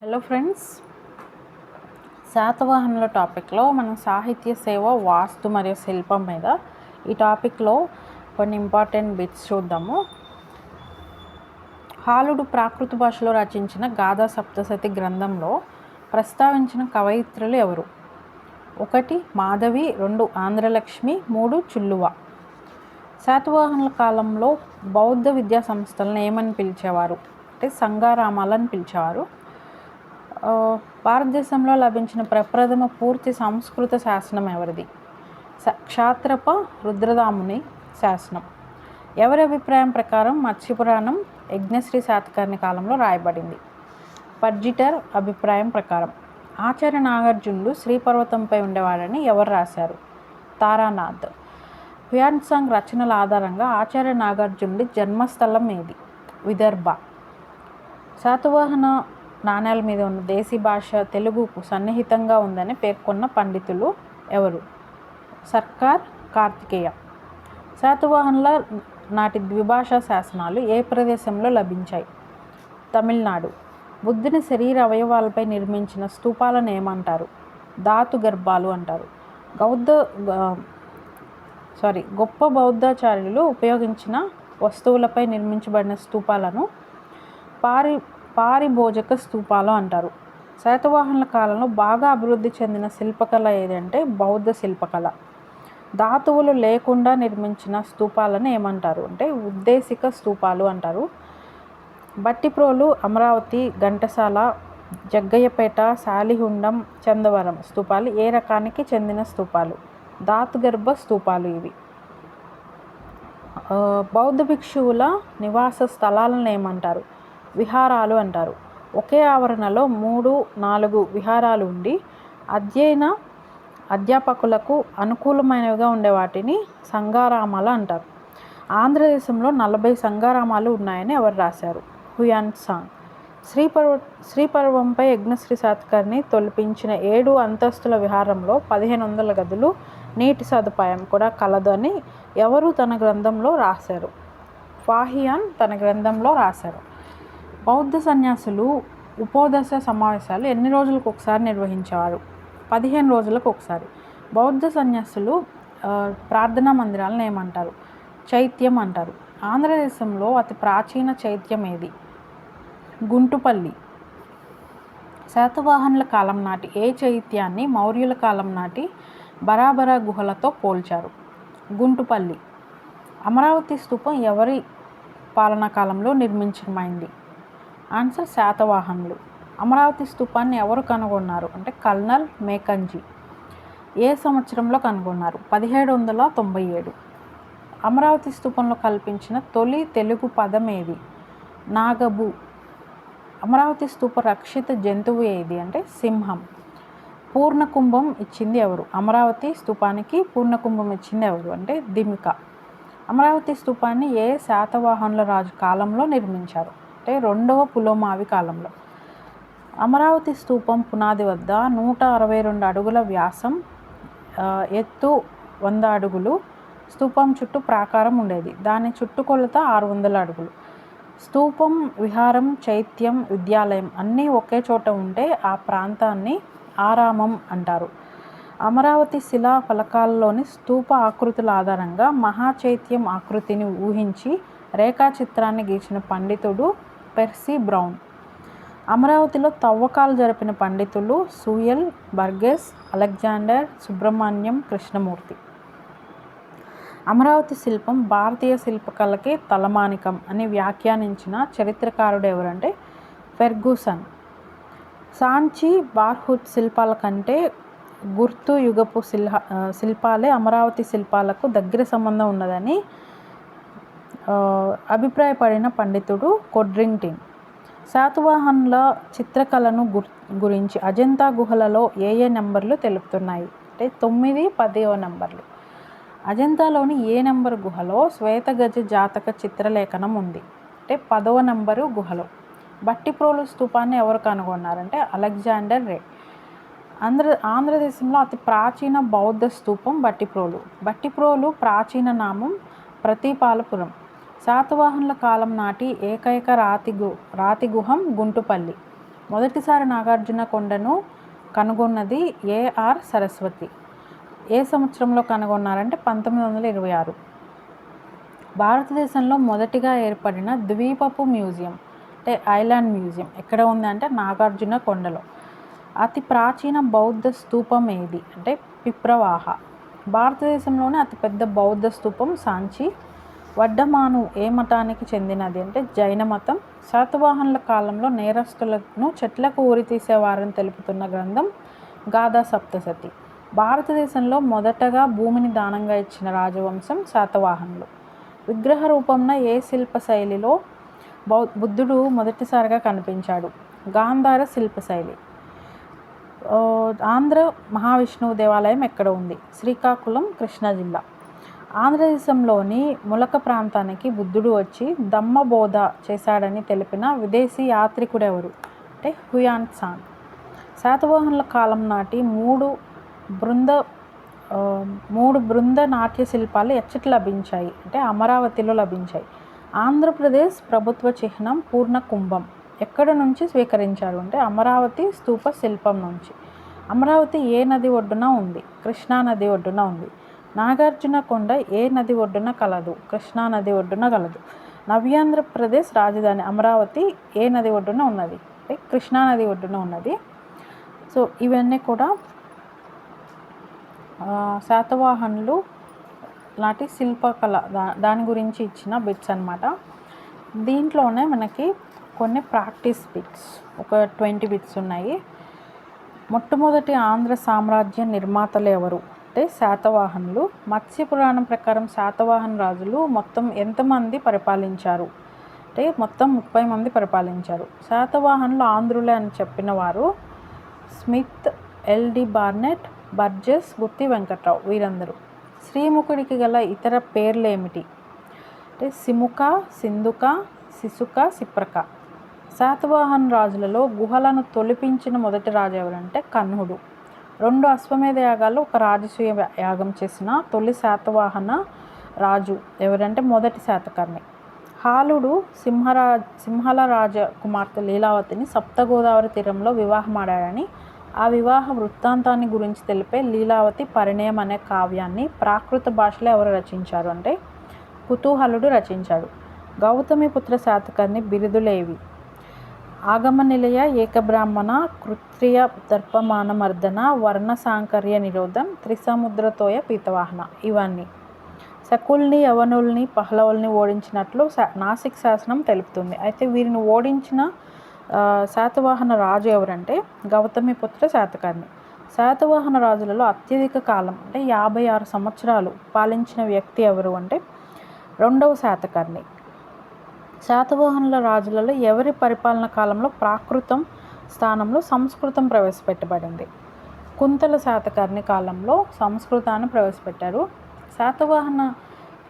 Hello friends, శాతవాహనుల టాపిక్లో మనం సాహిత్య సేవ, వాస్తు మరియు శిల్పం మీద ఈ టాపిక్లో కొన్ని ఇంపార్టెంట్ బిట్స్ చూద్దాము. హాలుడు ప్రాకృత భాషలో రచించిన గాథా సప్తశతి గ్రంథంలో ప్రస్తావించిన కవయిత్రులు ఎవరు? 1 మాధవి, 2 ఆంధ్రలక్ష్మి, 3 చుల్లువ. శాతవాహనుల కాలంలో బౌద్ధ విద్యా సంస్థలను ఏమని పిలిచేవారు అంటే సంఘారామాలని పిలిచేవారు. భారతదేశంలో లభించిన ప్రప్రథమ పూర్తి సంస్కృత శాసనం ఎవరిది? క్షాత్రప రుద్రదాముని శాసనం. ఎవరి అభిప్రాయం ప్రకారం మత్స్యపురాణం యజ్ఞశ్రీ శాతకర్ణి కాలంలో రాయబడింది? పర్జిటర్ అభిప్రాయం ప్రకారం. ఆచార్య నాగార్జునుడు శ్రీపర్వతంపై ఉండేవాడని ఎవరు రాశారు? తారానాథ్. హ్యుయాన్సాంగ్ రచనల ఆధారంగా ఆచార్య నాగార్జునుడి జన్మస్థలం ఏది? విదర్భ. శాతవాహన నాణ్యాల మీద ఉన్న దేశీ భాష తెలుగుకు సన్నిహితంగా ఉందని పేర్కొన్న పండితులు ఎవరు? సర్కార్, కార్తికేయ. శాతవాహనుల నాటి ద్విభాషా శాసనాలు ఏ ప్రదేశంలో లభించాయి? తమిళనాడు. బుద్ధుని శరీర అవయవాలపై నిర్మించిన స్తూపాలను ఏమంటారు? ధాతు గర్భాలు అంటారు. గొప్ప బౌద్ధాచార్యులు ఉపయోగించిన వస్తువులపై నిర్మించబడిన స్తూపాలను పారిభోజక స్తూపాలు అంటారు. శాతవాహనుల కాలంలో బాగా అభివృద్ధి చెందిన శిల్పకళ ఏదంటే బౌద్ధ శిల్పకళ. ధాతువులు లేకుండా నిర్మించిన స్తూపాలను ఏమంటారు అంటే ఉద్దేశిక స్తూపాలు అంటారు. బట్టిప్రోలు, అమరావతి, ఘంటసాల, జగ్గయ్యపేట, శాలిహుండం, చందవరం స్తూపాలు ఏ రకానికి చెందిన స్తూపాలు? ధాతుగర్భ స్తూపాలు ఇవి. బౌద్ధ భిక్షువుల నివాస స్థలాలను ఏమంటారు? విహారాలు అంటారు. ఒకే ఆవరణలో 3-4 విహారాలు ఉండి అధ్యాపకులకు అనుకూలమైనవిగా ఉండే వాటిని సంఘారామాలు అంటారు. ఆంధ్రదేశంలో 40 సంఘారామాలు ఉన్నాయని ఎవరు రాశారు? హ్యుయాన్సాంగ్. శ్రీపర్వంపై యజ్ఞశ్రీ శాతకర్ణి తొలిపించిన 7 అంతస్తుల విహారంలో 1500 గదులు, నీటి సదుపాయం కూడా కలదు అని ఎవరు తన గ్రంథంలో రాశారు? ఫాహియాన్ తన గ్రంథంలో రాశారు. బౌద్ధ సన్యాసులు ఉపోదశ సమావేశాలు ఎన్ని రోజులకు ఒకసారి నిర్వహించేవారు? 15 రోజులకు ఒకసారి. బౌద్ధ సన్యాసులు ప్రార్థనా మందిరాలను ఏమంటారు? చైత్యం అంటారు. ఆంధ్రదేశంలో అతి ప్రాచీన చైత్యం ఏది? గుంటుపల్లి. శాతవాహనుల కాలం నాటి ఏ చైత్యాన్ని మౌర్యుల కాలం నాటి బరాబరా గుహలతో పోల్చారు? గుంటుపల్లి. అమరావతి స్తూపం ఎవరి పాలనా కాలంలో నిర్మించమైంది? ఆన్సర్ శాతవాహనులు. అమరావతి స్తూపాన్ని ఎవరు కనుగొన్నారు అంటే కల్నల్ మేకంజీ. ఏ సంవత్సరంలో కనుగొన్నారు? 1797. అమరావతి స్తూపంలో కల్పించిన తొలి తెలుగు పదం ఏది? నాగబు. అమరావతి స్తూప రక్షిత జంతువు ఏది అంటే సింహం. పూర్ణకుంభం ఇచ్చింది ఎవరు? అమరావతి స్తూపానికి పూర్ణకుంభం ఇచ్చింది ఎవరు అంటే దిమిక. అమరావతి స్తూపాన్ని ఏ శాతవాహనుల రాజు కాలంలో నిర్మించారు అంటే 2వ పులోమావి కాలంలో. అమరావతి స్తూపం పునాది వద్ద 162 అడుగుల వ్యాసం, ఎత్తు 100 అడుగులు, స్తూపం చుట్టూ ప్రాకారం ఉండేది. దాని చుట్టుకొలత 600 అడుగులు. స్తూపం, విహారం, చైత్యం, విద్యాలయం అన్నీ ఒకే చోట ఉంటే ఆ ప్రాంతాన్ని ఆరామం అంటారు. అమరావతి శిలా ఫలకాల్లోని స్తూప ఆకృతుల ఆధారంగా మహాచైత్యం ఆకృతిని ఊహించి రేఖాచిత్రాన్ని గీసిన పండితుడు పెర్సీ బ్రౌన్. అమరావతిలో తవ్వకాలు జరిపిన పండితులు సూయల్, బర్గెస్, అలెగ్జాండర్, సుబ్రహ్మణ్యం, కృష్ణమూర్తి. అమరావతి శిల్పం భారతీయ శిల్పకళకి తలమానికం అని వ్యాఖ్యానించిన చరిత్రకారుడు ఎవరంటే ఫెర్గూసన్. సాంచి, బార్హుత్ శిల్పాల కంటే గుర్తు యుగపు శిల్పాలే అమరావతి శిల్పాలకు దగ్గర సంబంధం ఉన్నదని అభిప్రాయపడిన పండితుడు కొడ్రింగ్టిన్. శాతవాహనుల చిత్రకళను గురించి అజంతా గుహలలో ఏ నెంబర్లు తెలుపుతున్నాయి అంటే 9, 10వ నెంబర్లు. అజంతాలోని ఏ నెంబరు గుహలో శ్వేతగజ జాతక చిత్రలేఖనం ఉంది అంటే 10వ నెంబరు గుహలో. బట్టిప్రోలు స్తూపాన్ని ఎవరు కనుగొన్నారంటే అలెగ్జాండర్ రే. ఆంధ్రదేశంలో అతి ప్రాచీన బౌద్ధ స్తూపం బట్టిప్రోలు. బట్టిప్రోలు ప్రాచీన నామం ప్రతీపాలపురం. శాతవాహనుల కాలం నాటి ఏకైక రాతి గుహం గుంటుపల్లి. మొదటిసారి నాగార్జున కొండను కనుగొన్నది ఏఆర్ సరస్వతి. ఏ సంవత్సరంలో కనుగొన్నారంటే 1926. భారతదేశంలో మొదటిగా ఏర్పడిన ద్వీపపు మ్యూజియం అంటే ఐలాండ్ మ్యూజియం ఎక్కడ ఉంది అంటే నాగార్జున కొండలో. అతి ప్రాచీన బౌద్ధ స్తూపం ఏది అంటే పిప్రవాహ. భారతదేశంలోనే అతిపెద్ద బౌద్ధ స్తూపం సాంచి. వడ్డమాను ఏ మతానికి చెందినది అంటే జైన మతం. శాతవాహనుల కాలంలో నేరస్తులను చెట్లకు ఊరితీసేవారని తెలుపుతున్న గ్రంథం గాథా సప్తసతి. భారతదేశంలో మొదటగా భూమిని దానంగా ఇచ్చిన రాజవంశం శాతవాహనులు. విగ్రహ రూపంలో ఏ శిల్ప శైలిలో బుద్ధుడు మొదటిసారిగా కనిపించాడు? గాంధార శిల్పశైలి. ఆంధ్ర మహావిష్ణువు దేవాలయం ఎక్కడ ఉంది? శ్రీకాకుళం, కృష్ణా జిల్లా. ఆంధ్రదేశంలోని ములక ప్రాంతానికి బుద్ధుడు వచ్చి ధమ్మబోధ చేశాడని తెలిపిన విదేశీ యాత్రికుడెవరు అంటే హుయాన్ సాంగ్. శాతవాహనుల కాలం నాటి మూడు బృంద నాట్య శిల్పాలు ఎచ్చట లభించాయి అంటే అమరావతిలో లభించాయి. ఆంధ్రప్రదేశ్ ప్రభుత్వ చిహ్నం పూర్ణ కుంభం ఎక్కడ నుంచి స్వీకరించారు అంటే అమరావతి స్తూప శిల్పం నుంచి. అమరావతి ఏ నది ఒడ్డున ఉంది? కృష్ణా నది ఒడ్డున ఉంది. నాగార్జున కొండ ఏ నది ఒడ్డున కలదు? కృష్ణా నది ఒడ్డున కలదు. నవ్యాంధ్రప్రదేశ్ రాజధాని అమరావతి ఏ నది ఒడ్డున ఉన్నది? కృష్ణా నది ఒడ్డున ఉన్నది. సో ఇవన్నీ కూడా శాతవాహనులు నాటి శిల్పకళ దాని గురించి ఇచ్చిన బిట్స్ అన్నమాట. దీంట్లోనే మనకి కొన్ని ప్రాక్టీస్ బిట్స్ ఒక 20 బిట్స్ ఉన్నాయి. మొట్టమొదటి ఆంధ్ర సామ్రాజ్య నిర్మాతలు ఎవరు అంటే శాతవాహనులు. మత్స్య పురాణం ప్రకారం శాతవాహన రాజులు మొత్తం ఎంతమంది పరిపాలించారు అంటే మొత్తం 30 మంది పరిపాలించారు. శాతవాహనులు ఆంధ్రులే అని చెప్పిన వారు స్మిత్, ఎల్డి బార్నెట్, బర్జెస్, గుత్తి వెంకట్రావు వీరందరూ. శ్రీముఖుడికి గల ఇతర పేర్లు ఏమిటి అంటే సిముక, సింధుక, శిశుక, సిప్రక. శాతవాహన రాజులలో గుహలను తొలిపించిన మొదటి రాజు ఎవరంటే కన్హుడు. 2 అశ్వమేధ యాగాలు ఒక రాజసూయ యాగం చేసిన తొలి శాతవాహన రాజు ఎవరంటే మొదటి శాతకర్ణి. హాలుడు సింహల రాజ కుమార్తె లీలావతిని సప్తగోదావరి తీరంలో వివాహమాడాడని ఆ వివాహ వృత్తాంతాన్ని గురించి తెలిపే లీలావతి పరిణయం అనే కావ్యాన్ని ప్రాకృత భాషలో ఎవరు రచించారు అంటే కుతూహలుడు రచించాడు. గౌతమిపుత్ర శాతకర్ణి బిరుదులేవి? ఆగమ నిలయ, ఏకబ్రాహ్మణ, కృత్రియ దర్పమానమర్దన, వర్ణ సాంకర్య నిరోధం, త్రిసముద్రతోయ పీతవాహన. ఇవన్నీ. శకుల్ని, యవనుల్ని, పహలవుల్ని ఓడించినట్లు నాసిక్ శాసనం తెలుపుతుంది. అయితే వీరిని ఓడించిన శాతవాహన రాజు ఎవరంటే గౌతమిపుత్ర శాతకర్ణి. శాతవాహన రాజులలో అత్యధిక కాలం అంటే 56 సంవత్సరాలు పాలించిన వ్యక్తి ఎవరు అంటే 2వ శాతకర్ణి. శాతవాహనుల రాజులలో ఎవరి పరిపాలన కాలంలో ప్రాకృతం స్థానంలో సంస్కృతం ప్రవేశపెట్టబడింది? కుంతల శాతకర్ణి కాలంలో సంస్కృతాన్ని ప్రవేశపెట్టారు. శాతవాహన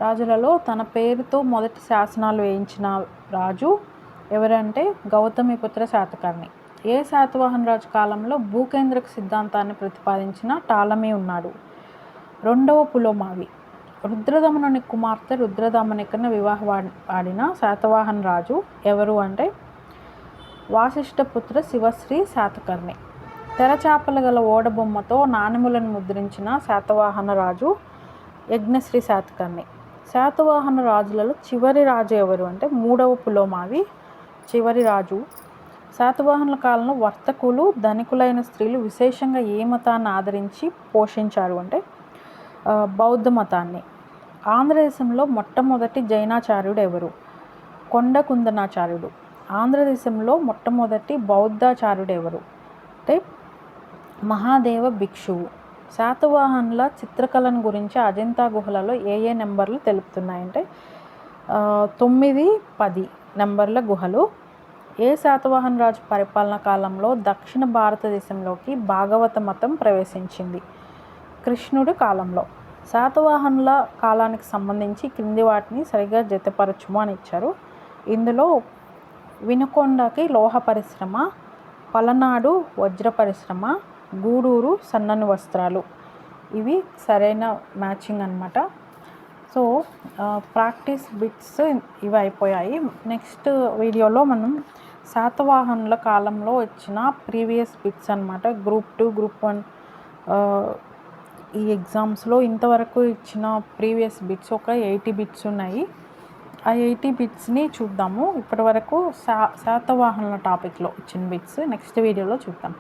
రాజులలో తన పేరుతో మొదటి శాసనాలు వేయించిన రాజు ఎవరంటే గౌతమిపుత్ర శాతకర్ణి. ఏ శాతవాహన రాజు కాలంలో భూకేంద్రక సిద్ధాంతాన్ని ప్రతిపాదించిన టాలమీ ఉన్నాడు? 2వ పులోమావి. రుద్రదమనుని కుమార్తె రుద్రదమనికను వివాహమాడిన శాతవాహన రాజు ఎవరు అంటే వాసిష్ఠపుత్ర శివశ్రీ శాతకర్ణి. తెరచాపలు గల ఓడబొమ్మతో నాణెములను ముద్రించిన శాతవాహన రాజు యజ్ఞశ్రీ శాతకర్ణి. శాతవాహన రాజులలో చివరి రాజు ఎవరు అంటే 3వ పులోమావి చివరి రాజు. శాతవాహనుల కాలంలో వర్తకులు, ధనికులైన స్త్రీలు విశేషంగా ఏ మతాన్ని ఆదరించి పోషించారు అంటే బౌద్ధ మతాన్ని. ఆంధ్రదేశంలో మొట్టమొదటి జైనాచార్యుడు ఎవరు? కొండకుందనాచార్యుడు. ఆంధ్రదేశంలో మొట్టమొదటి బౌద్ధాచార్యుడు ఎవరు అంటే మహాదేవ భిక్షువు. శాతవాహనుల చిత్రకళను గురించి అజంతా గుహలలో ఏ నెంబర్లు తెలుపుతున్నాయంటే 9, 10 నెంబర్ల గుహలు. ఏ శాతవాహన రాజు పరిపాలన కాలంలో దక్షిణ భారతదేశంలోకి భాగవత మతం ప్రవేశించింది? కృష్ణుడి కాలంలో. శాతవాహనుల కాలానికి సంబంధించి క్రింది వాటిని సరిగా జతపరచుము అని ఇచ్చారు. ఇందులో వినుకొండకి లోహ పరిశ్రమ, పలనాడు వజ్ర పరిశ్రమ, గూడూరు సన్నని వస్త్రాలు. ఇవి సరైన మ్యాచింగ్ అన్నమాట. సో ప్రాక్టీస్ బిట్స్ ఇవి అయిపోయాయి. నెక్స్ట్ వీడియోలో మనం శాతవాహనుల కాలంలో వచ్చిన ప్రీవియస్ బిట్స్ అనమాట. గ్రూప్ 2, గ్రూప్ 1 ఈ ఎగ్జామ్స్లో ఇంతవరకు ఇచ్చిన ప్రీవియస్ బిట్స్ ఒక 80 బిట్స్ ఉన్నాయి. ఆ 80 బిట్స్ని చూద్దాము. ఇప్పటి వరకు శాతవాహనుల టాపిక్లో ఇచ్చిన బిట్స్ నెక్స్ట్ వీడియోలో చూద్దాం.